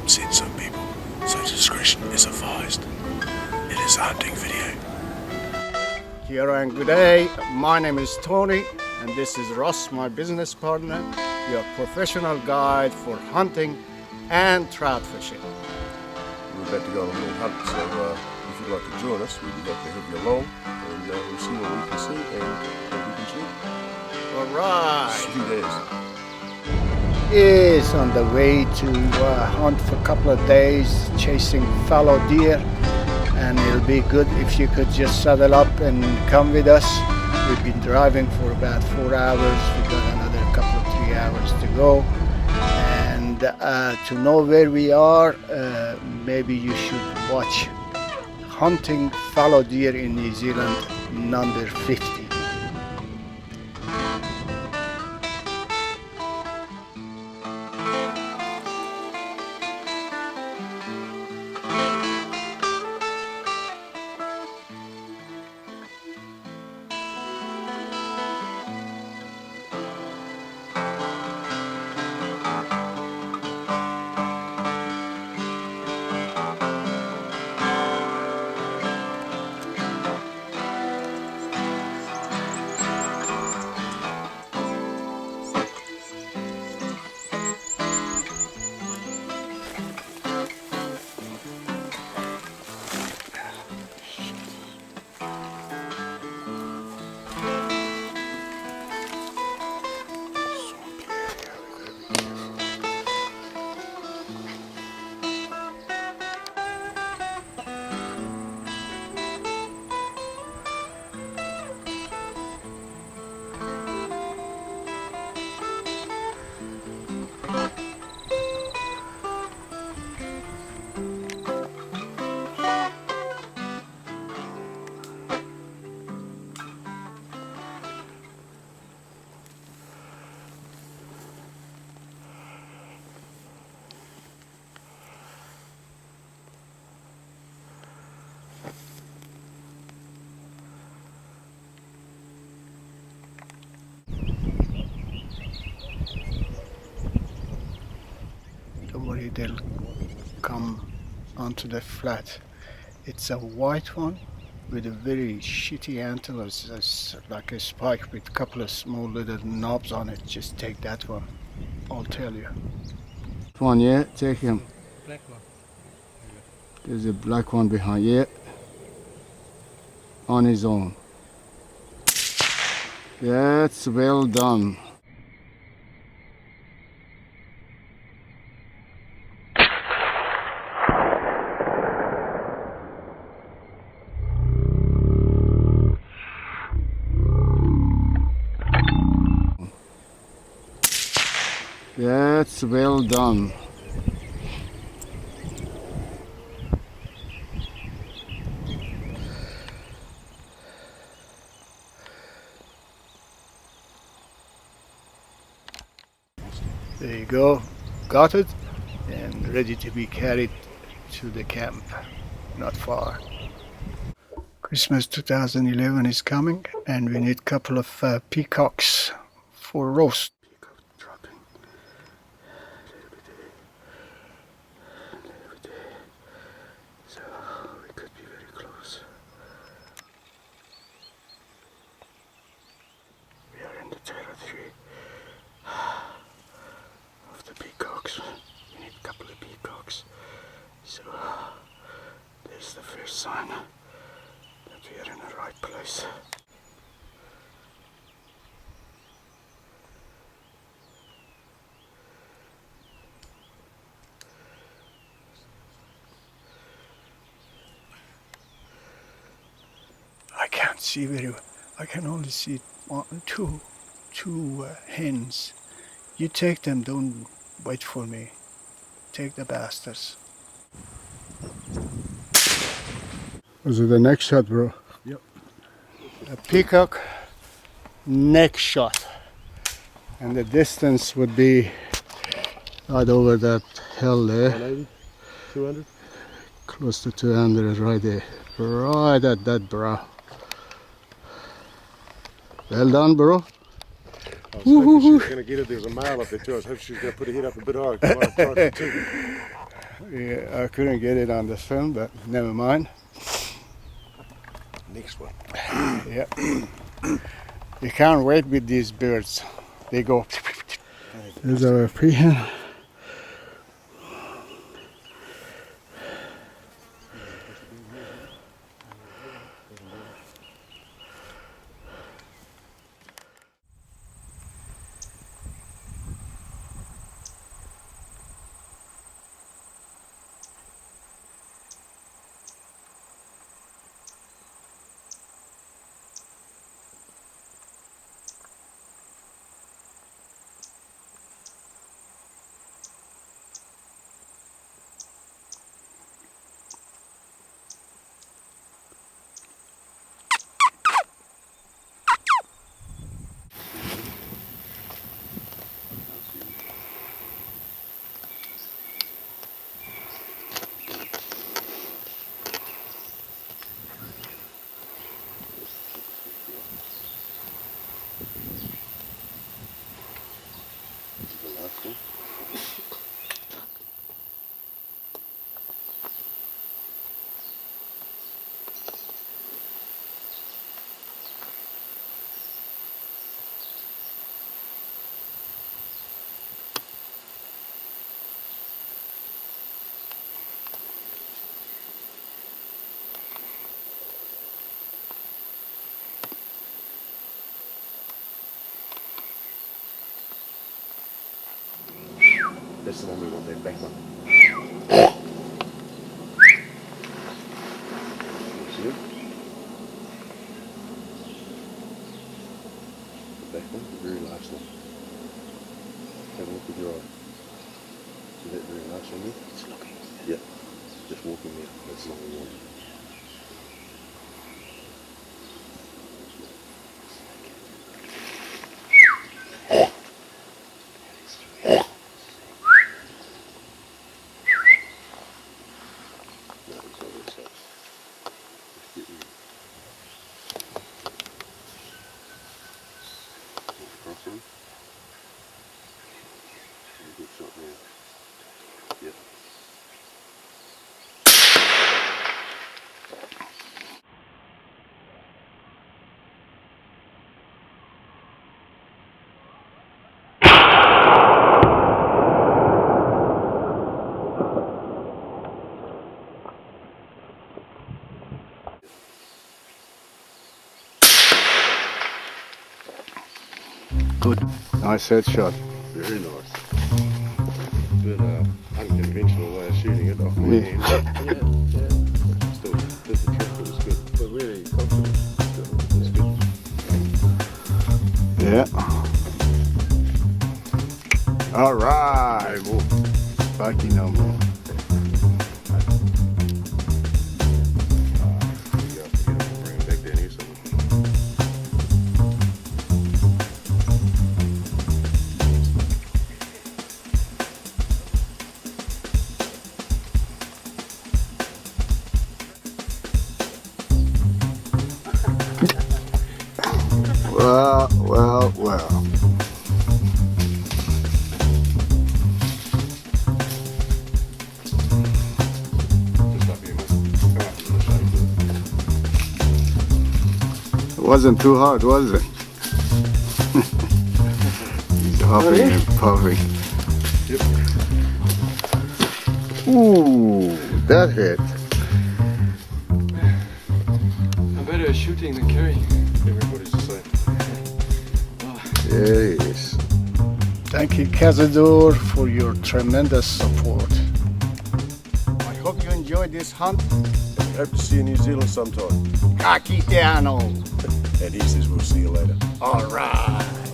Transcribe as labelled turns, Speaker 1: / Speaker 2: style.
Speaker 1: seen some people, so discretion is advised. It is a hunting video.
Speaker 2: Kia ora and good day. My name is Tony and this is Ross, my business partner, your professional guide for hunting and trout fishing.
Speaker 3: We're about to go on a little hunt, so if you'd like to join us, we'd be happy to have you along, and we'll see what we can see and what we can shoot.
Speaker 2: All right.
Speaker 3: Shoot as.
Speaker 2: Is on the way to hunt for a couple of days, chasing fallow deer, and it'll be good if you could just saddle up and come with us. We've been driving for about 4 hours. We've got another couple of 3 hours to go, and to know where we are, maybe you should watch Hunting Fallow Deer in New Zealand number 50. They'll come onto the flat. It's a white one with a very shitty antlers. It's like a spike with a couple of small little knobs on it. Just take that one, I'll tell you. One, yeah, take him.
Speaker 4: Black one.
Speaker 2: There's a black one behind, yeah. On his own. That's well done. That's well done. There you go, got it, and ready to be carried to the camp, not far. Christmas 2011 is coming and we need a couple of peacocks for roast. Territory of the peacocks. We need a couple of peacocks. So there's the first sign that we are in the right place. I can't see very well. I can only see two hens. You take them, don't wait for me. Take the bastards. Was it the next shot, bro?
Speaker 3: Yep.
Speaker 2: A peacock neck shot. And the distance would be right over that hill there.
Speaker 3: 180, 200?
Speaker 2: Close to 200 right there. Right at that brow. Well done, bro.
Speaker 3: I was hoping she was going to get it. There was a mile up there too. I was hoping she was going to put her head up a bit higher. Come on, try it too.
Speaker 2: Yeah, I couldn't get it on the film, but never mind.
Speaker 3: Next one.
Speaker 2: Yeah. You can't wait with these birds. They go. There's our peahen.
Speaker 3: That's the one we want, that back one. See it? The back one, the very last one. Have a look with your eye. See that very last one there? It's looking. Yeah. Just walking there. That's the one we want. Good shot there. Yep.
Speaker 2: Good. Nice headshot.
Speaker 3: Very nice. Bit unconventional way of shooting it off my hand. Yeah. Still did the trick, it was good. But really confident. It was good.
Speaker 2: Yeah. All right.
Speaker 3: No more.
Speaker 2: Sparky no more.
Speaker 3: Bring it back down here somewhere.
Speaker 2: Well.
Speaker 3: Just up here, miss. Come up to the shade.
Speaker 2: It wasn't too hard, was it? He's huffing and puffing.
Speaker 3: Yep.
Speaker 2: Ooh, that hit.
Speaker 4: I'm better at shooting than carrying.
Speaker 3: Everybody's the same.
Speaker 2: Yes. Thank you, Cazador, for your tremendous support. I hope you enjoyed this hunt.
Speaker 3: Hope to see you in New Zealand sometime.
Speaker 2: Kaki te ano.
Speaker 3: And he says we'll see you later.
Speaker 2: All right.